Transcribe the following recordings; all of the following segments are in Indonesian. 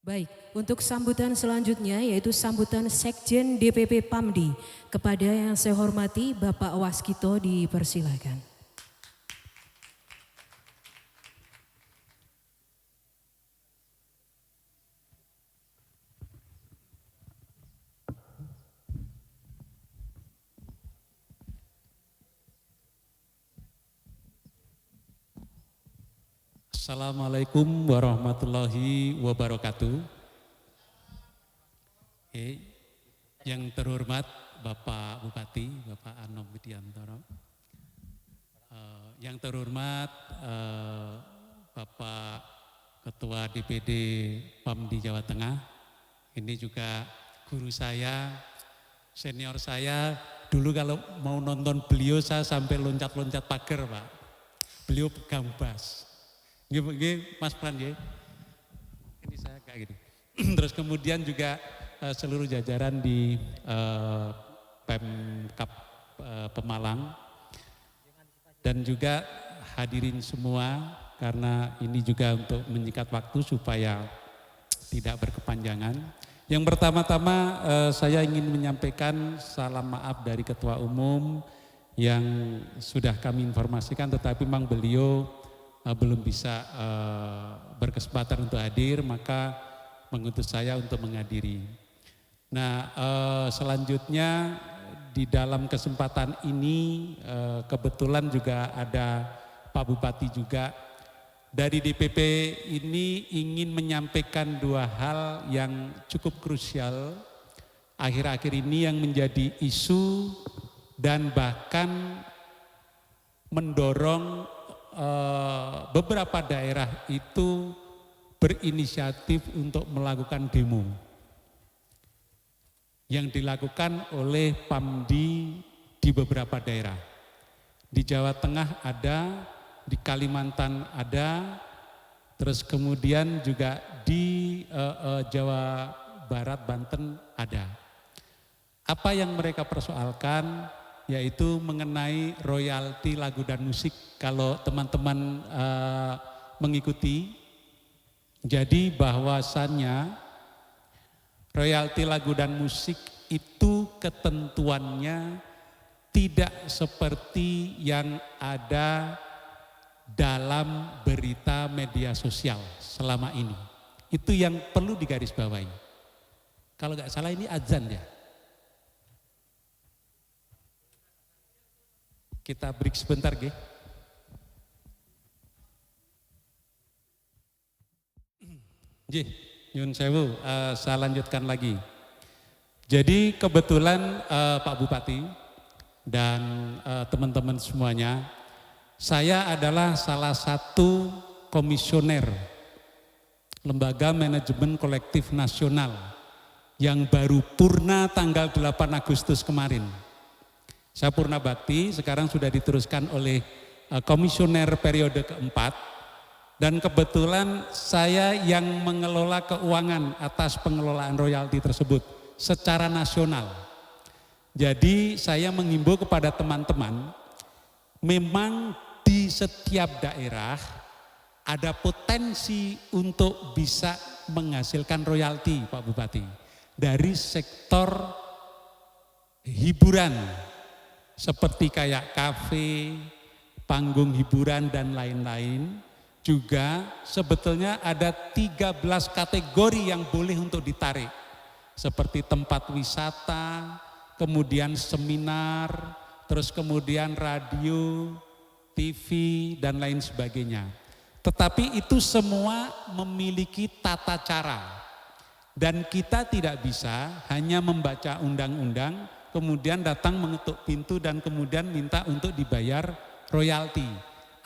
Baik, untuk sambutan selanjutnya yaitu sambutan Sekjen DPP PAMDI. Kepada yang saya hormati Bapak Waskito dipersilakan. Assalamualaikum warahmatullahi wabarakatuh. Yang terhormat Bapak Bupati, Bapak Anom Widiantoro. Yang terhormat Bapak Ketua DPD PAMDI Jawa Tengah. Ini juga guru saya, senior saya. Dulu kalau mau nonton beliau saya sampai loncat-loncat pagar, Pak. Beliau pegang bass. Nggih, Mas Pran nggih. Ini saya kayak gini. Terus kemudian juga seluruh jajaran di Pemkab Pemalang dan juga hadirin semua, karena ini juga untuk menyikat waktu supaya tidak berkepanjangan. Yang pertama-tama saya ingin menyampaikan salam maaf dari Ketua Umum yang sudah kami informasikan, tetapi memang beliau belum bisa berkesempatan untuk hadir, maka mengutus saya untuk menghadiri. Nah, selanjutnya di dalam kesempatan ini kebetulan juga ada Pak Bupati juga. Dari DPP ini ingin menyampaikan dua hal yang cukup krusial akhir-akhir ini yang menjadi isu dan bahkan mendorong beberapa daerah itu berinisiatif untuk melakukan demo yang dilakukan oleh PAMDI di beberapa daerah. Di Jawa Tengah ada, di Kalimantan ada, terus kemudian juga di Jawa Barat, Banten ada. Apa yang mereka persoalkan yaitu mengenai royalti lagu dan musik. Kalau teman-teman mengikuti, jadi bahwasannya royalti lagu dan musik itu ketentuannya tidak seperti yang ada dalam berita media sosial selama ini. Itu yang perlu digarisbawahi. Kalau nggak salah ini azan ya. Kita break sebentar, Ge. Nggih, nyun sewu, saya lanjutkan lagi. Jadi kebetulan Pak Bupati dan teman-teman semuanya, saya adalah salah satu komisioner Lembaga Manajemen Kolektif Nasional yang baru purna tanggal 8 Agustus kemarin. Saya purna bakti, sekarang sudah diteruskan oleh komisioner periode keempat, dan kebetulan saya yang mengelola keuangan atas pengelolaan royalti tersebut secara nasional. Jadi saya menghimbau kepada teman-teman, memang di setiap daerah ada potensi untuk bisa menghasilkan royalti, Pak Bupati, dari sektor hiburan, seperti kayak kafe, panggung hiburan dan lain-lain. Juga sebetulnya ada 13 kategori yang boleh untuk ditarik. Seperti tempat wisata, kemudian seminar, terus kemudian radio, TV dan lain sebagainya. Tetapi itu semua memiliki tata cara. Dan kita tidak bisa hanya membaca undang-undang kemudian datang mengetuk pintu dan kemudian minta untuk dibayar royalti.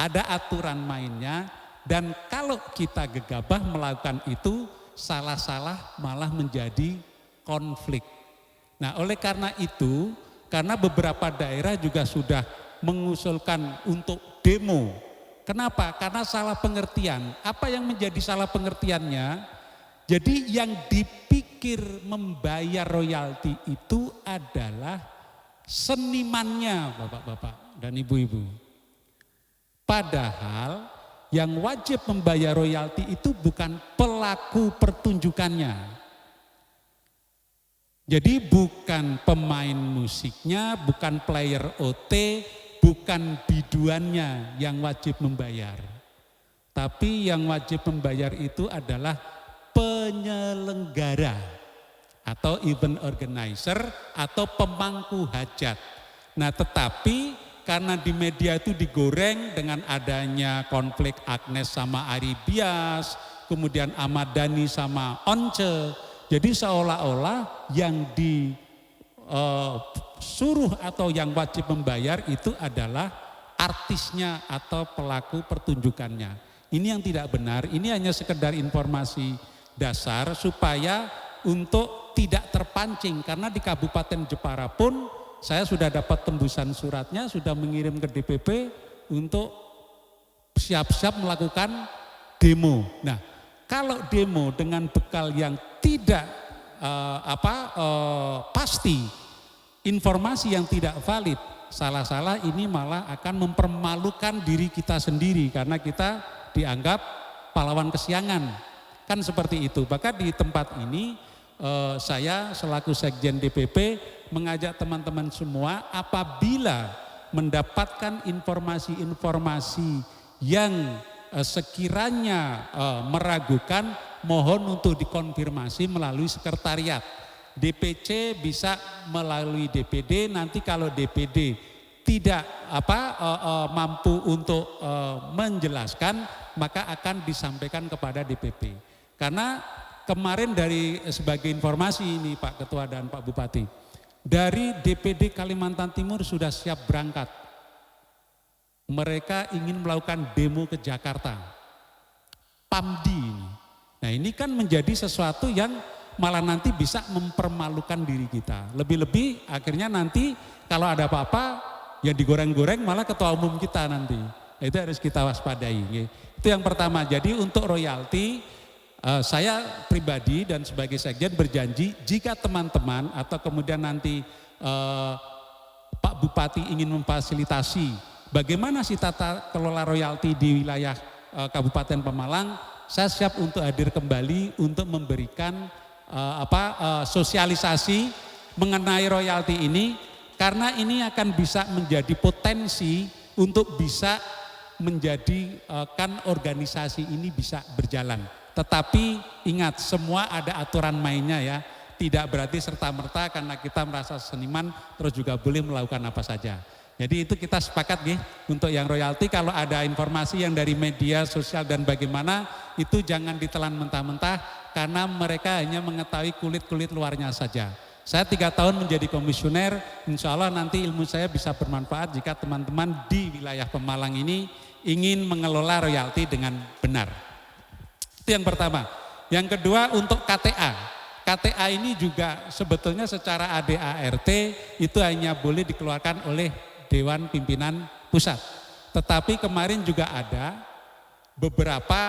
Ada aturan mainnya, dan kalau kita gegabah melakukan itu, salah-salah malah menjadi konflik. Nah, oleh karena itu, karena beberapa daerah juga sudah mengusulkan untuk demo. Kenapa? Karena salah pengertian. Apa yang menjadi salah pengertiannya? Jadi yang dipikir membayar royalti itu adalah senimannya, Bapak-bapak dan Ibu-ibu. Padahal Yang wajib membayar royalti itu bukan pelaku pertunjukannya. Jadi bukan pemain musiknya, bukan player OT, bukan biduannya yang wajib membayar. Tapi yang wajib membayar itu adalah penyelenggara atau event organizer atau pemangku hajat. Nah, tetapi karena di media itu digoreng dengan adanya konflik Agnes sama Ari Bias, kemudian Ahmad Dhani sama Once, jadi seolah-olah yang disuruh atau yang wajib membayar itu adalah artisnya atau pelaku pertunjukannya. Ini yang tidak benar, ini hanya sekedar informasi dasar supaya untuk tidak terpancing. Karena di Kabupaten Jepara pun saya sudah dapat tembusan suratnya, sudah mengirim ke DPP untuk siap-siap melakukan demo. Nah, kalau demo dengan bekal yang tidak pasti, informasi yang tidak valid, salah-salah ini malah akan mempermalukan diri kita sendiri karena kita dianggap pahlawan kesiangan. Kan seperti itu. Bahkan di tempat ini saya selaku Sekjen DPP mengajak teman-teman semua apabila mendapatkan informasi-informasi yang sekiranya meragukan, mohon untuk dikonfirmasi melalui sekretariat. DPC bisa melalui DPD, nanti kalau DPD tidak mampu untuk menjelaskan, maka akan disampaikan kepada DPP. Karena kemarin dari sebagai informasi ini Pak Ketua dan Pak Bupati, dari DPD Kalimantan Timur sudah siap berangkat. Mereka ingin melakukan demo ke Jakarta, PAMDI ini. Nah, ini kan menjadi sesuatu yang malah nanti bisa mempermalukan diri kita. Lebih-lebih akhirnya nanti kalau ada apa-apa yang digoreng-goreng malah ketua umum kita nanti. Nah, itu harus kita waspadai. Itu yang pertama. Jadi untuk royalti saya pribadi dan sebagai sekjen berjanji jika teman-teman atau kemudian nanti Pak Bupati ingin memfasilitasi bagaimana sih tata kelola royalti di wilayah Kabupaten Pemalang, saya siap untuk hadir kembali untuk memberikan sosialisasi mengenai royalti ini, karena ini akan bisa menjadi potensi untuk bisa menjadikan organisasi ini bisa berjalan. Tetapi ingat, semua ada aturan mainnya ya, tidak berarti serta-merta karena kita merasa seniman terus juga boleh melakukan apa saja. Jadi itu kita sepakat nih untuk yang royalti. Kalau ada informasi yang dari media sosial dan bagaimana, itu jangan ditelan mentah-mentah karena mereka hanya mengetahui kulit-kulit luarnya saja. Saya 3 tahun menjadi komisioner, insya Allah nanti ilmu saya bisa bermanfaat jika teman-teman di wilayah Pemalang ini ingin mengelola royalti dengan benar. Itu yang pertama. Yang kedua untuk KTA. KTA ini juga sebetulnya secara ADART itu hanya boleh dikeluarkan oleh Dewan Pimpinan Pusat. Tetapi kemarin juga ada beberapa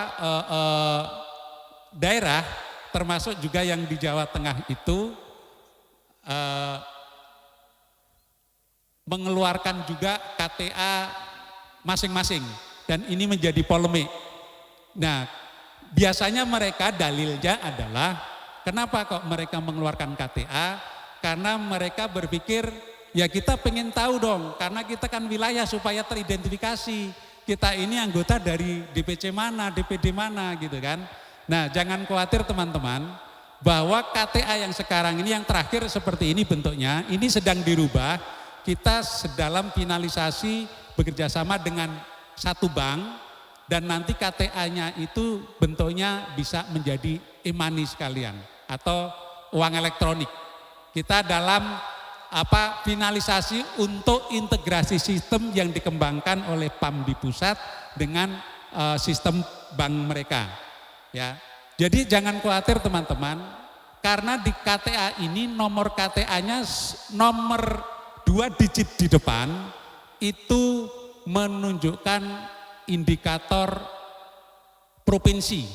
daerah termasuk juga yang di Jawa Tengah itu mengeluarkan juga KTA masing-masing dan ini menjadi polemik. Nah, biasanya mereka dalilnya adalah kenapa kok mereka mengeluarkan KTA? Karena mereka berpikir ya kita pengen tahu dong, karena kita kan wilayah supaya teridentifikasi. Kita ini anggota dari DPC mana, DPD mana gitu kan. Nah, jangan khawatir teman-teman bahwa KTA yang sekarang ini yang terakhir seperti ini bentuknya, ini sedang dirubah. Kita sedalam finalisasi bekerjasama dengan satu bank dan nanti KTA-nya itu bentuknya bisa menjadi e-money sekalian atau uang elektronik. Kita dalam finalisasi untuk integrasi sistem yang dikembangkan oleh PAMDI pusat dengan sistem bank mereka. Ya, jadi jangan khawatir teman-teman, karena di KTA ini nomor KTA-nya nomor 2 digit di depan itu menunjukkan indikator provinsi.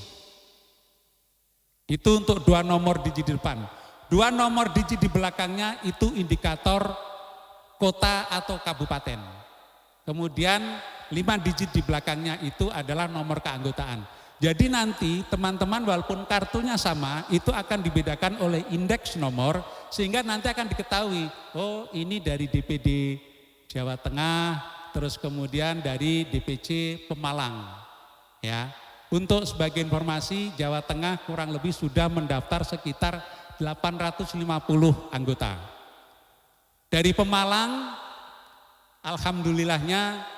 Itu untuk 2 nomor digit di depan. 2 nomor digit di belakangnya itu indikator kota atau kabupaten. Kemudian 5 digit di belakangnya itu adalah nomor keanggotaan. Jadi nanti teman-teman walaupun kartunya sama itu akan dibedakan oleh indeks nomor sehingga nanti akan diketahui, oh ini dari DPD Jawa Tengah, terus kemudian dari DPC Pemalang. Ya. Untuk sebagai informasi Jawa Tengah kurang lebih sudah mendaftar sekitar 850 anggota. Dari Pemalang alhamdulillahnya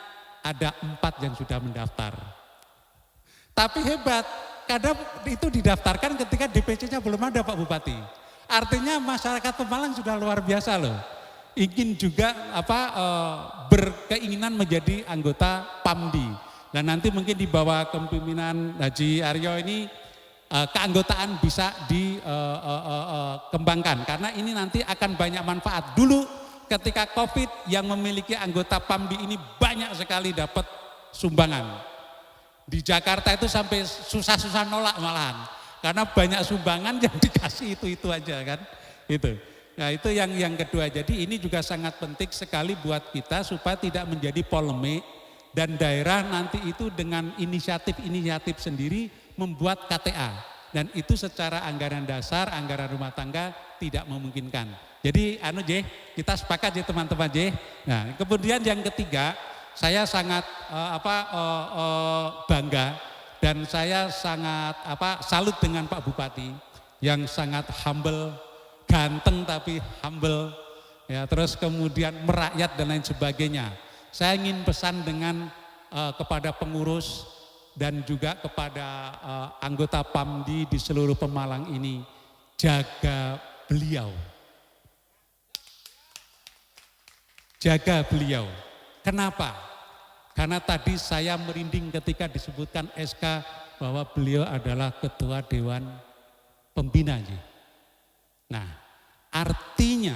ada 4 yang sudah mendaftar. Tapi hebat, kadang itu didaftarkan ketika DPC-nya belum ada Pak Bupati. Artinya masyarakat Pemalang sudah luar biasa loh. Ingin juga berkeinginan menjadi anggota PAMDI. Dan nanti mungkin di bawah kepemimpinan Haji Aryo ini keanggotaan bisa dikembangkan. Karena ini nanti akan banyak manfaat. Dulu ketika COVID yang memiliki anggota PAMDI ini banyak sekali dapat sumbangan. Di Jakarta itu sampai susah-susah nolak malahan. Karena banyak sumbangan yang dikasih itu aja kan. Itu. Nah itu yang kedua. Jadi ini juga sangat penting sekali buat kita supaya tidak menjadi polemik. Dan daerah nanti itu dengan inisiatif-inisiatif sendiri membuat KTA. Dan itu secara anggaran dasar, anggaran rumah tangga tidak memungkinkan. Jadi kita sepakat ya teman-teman J. Nah kemudian yang ketiga, saya sangat bangga dan saya sangat salut dengan Pak Bupati yang sangat humble, ganteng tapi humble, ya terus kemudian merakyat dan lain sebagainya. Saya ingin pesan kepada pengurus dan juga kepada anggota PAMDI di seluruh Pemalang ini, jaga beliau. Jaga beliau. Kenapa? Karena tadi saya merinding ketika disebutkan SK bahwa beliau adalah Ketua Dewan Pembina. Nah, artinya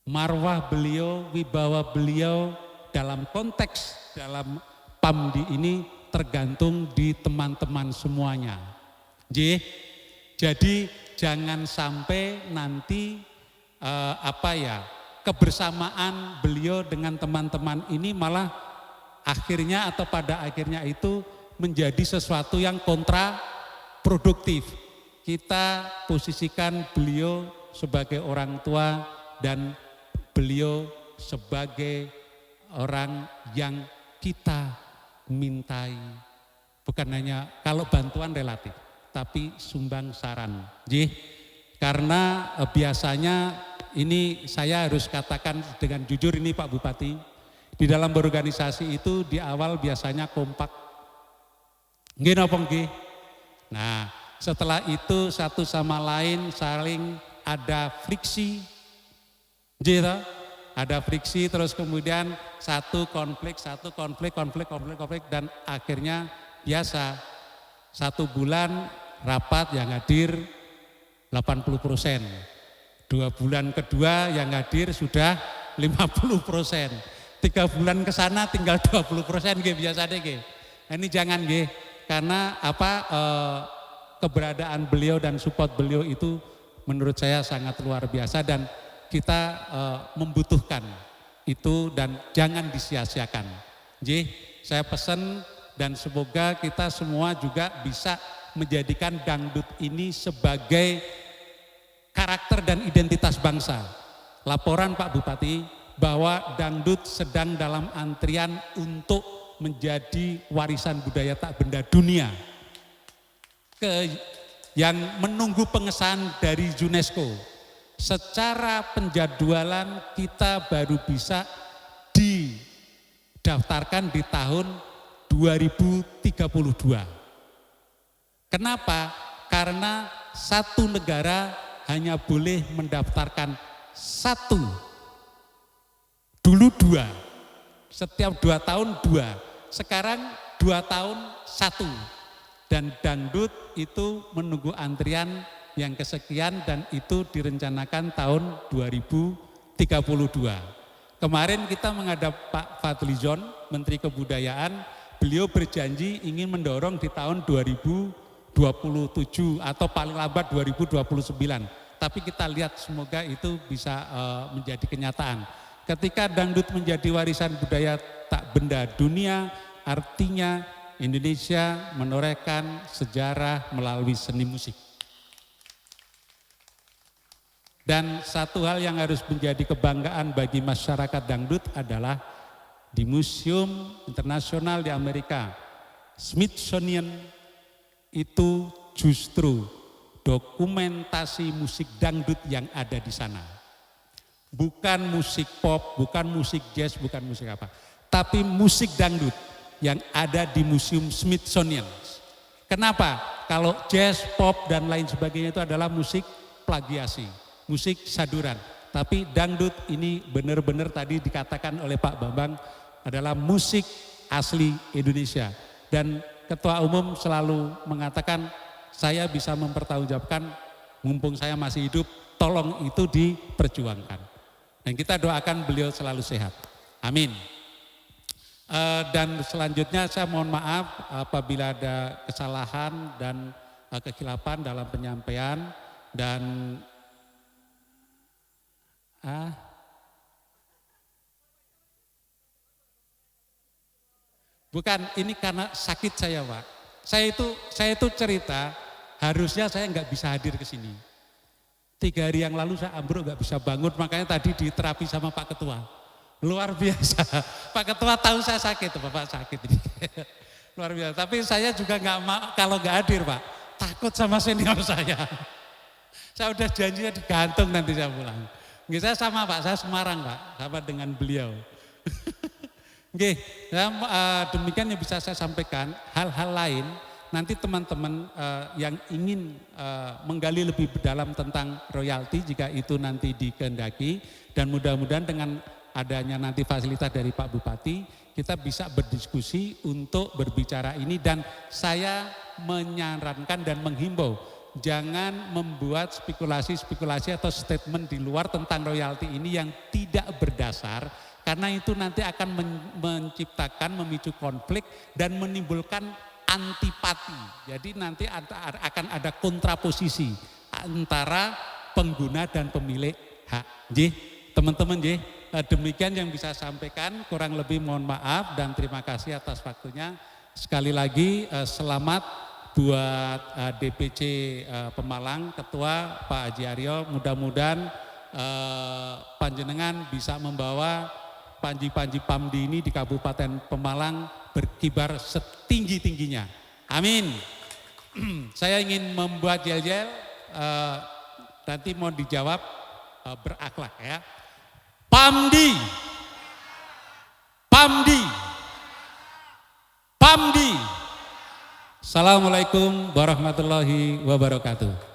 marwah beliau, wibawa beliau dalam konteks dalam PAMDI ini tergantung di teman-teman semuanya. Jadi jangan sampai nanti kebersamaan beliau dengan teman-teman ini malah akhirnya atau pada akhirnya itu menjadi sesuatu yang kontraproduktif. Kita posisikan beliau sebagai orang tua dan beliau sebagai orang yang kita mintai, bukan hanya kalau bantuan relatif, tapi sumbang saran. Karena biasanya ini saya harus katakan dengan jujur ini Pak Bupati, di dalam berorganisasi itu di awal biasanya kompak. Nggih napa nggih? Nah, setelah itu satu sama lain saling ada friksi. Ada friksi terus kemudian satu konflik dan akhirnya biasa 1 bulan rapat yang hadir 80%. 2 bulan kedua yang hadir sudah 50%. 3 bulan ke sana tinggal 20% biasanya. Ini jangan karena keberadaan beliau dan support beliau itu menurut saya sangat luar biasa dan kita membutuhkan itu dan jangan disia-siakan. Saya pesan dan semoga kita semua juga bisa menjadikan dangdut ini sebagai karakter dan identitas bangsa. Laporan Pak Bupati bahwa dangdut sedang dalam antrian untuk menjadi warisan budaya tak benda dunia yang menunggu pengesahan dari UNESCO. Secara penjadwalan kita baru bisa didaftarkan di tahun 2032. Kenapa? Karena satu negara hanya boleh mendaftarkan 1, dulu 2, setiap 2 tahun 2, sekarang 2 tahun 1. Dan dangdut itu menunggu antrian yang kesekian dan itu direncanakan tahun 2032. Kemarin kita menghadap Pak Fadlizon, Menteri Kebudayaan, beliau berjanji ingin mendorong di tahun 2027 atau paling lambat 2029. Tapi kita lihat semoga itu bisa menjadi kenyataan. Ketika dangdut menjadi warisan budaya tak benda dunia, artinya Indonesia menorehkan sejarah melalui seni musik. Dan satu hal yang harus menjadi kebanggaan bagi masyarakat dangdut adalah di Museum Internasional di Amerika, Smithsonian, itu justru dokumentasi musik dangdut yang ada di sana. Bukan musik pop, bukan musik jazz, bukan musik apa. Tapi musik dangdut yang ada di Museum Smithsonian. Kenapa? Kalau jazz, pop, dan lain sebagainya itu adalah musik plagiasi, musik saduran. Tapi dangdut ini benar-benar tadi dikatakan oleh Pak Bambang adalah musik asli Indonesia. Dan Ketua Umum selalu mengatakan, saya bisa mempertanggungjawabkan, mumpung saya masih hidup, tolong itu diperjuangkan. Dan kita doakan beliau selalu sehat. Amin. Dan selanjutnya saya mohon maaf apabila ada kesalahan dan kekhilapan dalam penyampaian. Dan bukan, ini karena sakit saya, Pak. Saya itu cerita, harusnya saya nggak bisa hadir ke sini. 3 hari yang lalu saya ambruk nggak bisa bangun, makanya tadi diterapi sama Pak Ketua. Luar biasa, Pak Ketua tahu saya sakit, Bapak sakit ini. Luar biasa, tapi saya juga nggak mau kalau nggak hadir, Pak. Takut sama senior saya. Saya udah janjinya digantung nanti saya pulang. Nggih, saya sama Pak, saya Semarang Pak, sama dengan beliau. Nggih, demikian yang bisa saya sampaikan. Hal-hal lain nanti teman-teman yang ingin menggali lebih dalam tentang royalti jika itu nanti dikehendaki, dan mudah-mudahan dengan adanya nanti fasilitas dari Pak Bupati kita bisa berdiskusi untuk berbicara ini. Dan saya menyarankan dan menghimbau jangan membuat spekulasi-spekulasi atau statement di luar tentang royalti ini yang tidak berdasar, karena itu nanti akan menciptakan, memicu konflik dan menimbulkan antipati. Jadi nanti akan ada kontraposisi antara pengguna dan pemilik hak. Nggih, teman-teman nggih, demikian yang bisa saya sampaikan, kurang lebih mohon maaf dan terima kasih atas waktunya. Sekali lagi selamat buat DPC Pemalang, Ketua Pak Haji Aryo, mudah-mudahan panjenengan bisa membawa panji-panji Pamdi ini di Kabupaten Pemalang berkibar setinggi-tingginya. Amin. Saya ingin membuat yel-yel, nanti mau dijawab berakhlak ya. Pamdi, Pamdi, Pamdi. Assalamualaikum warahmatullahi wabarakatuh.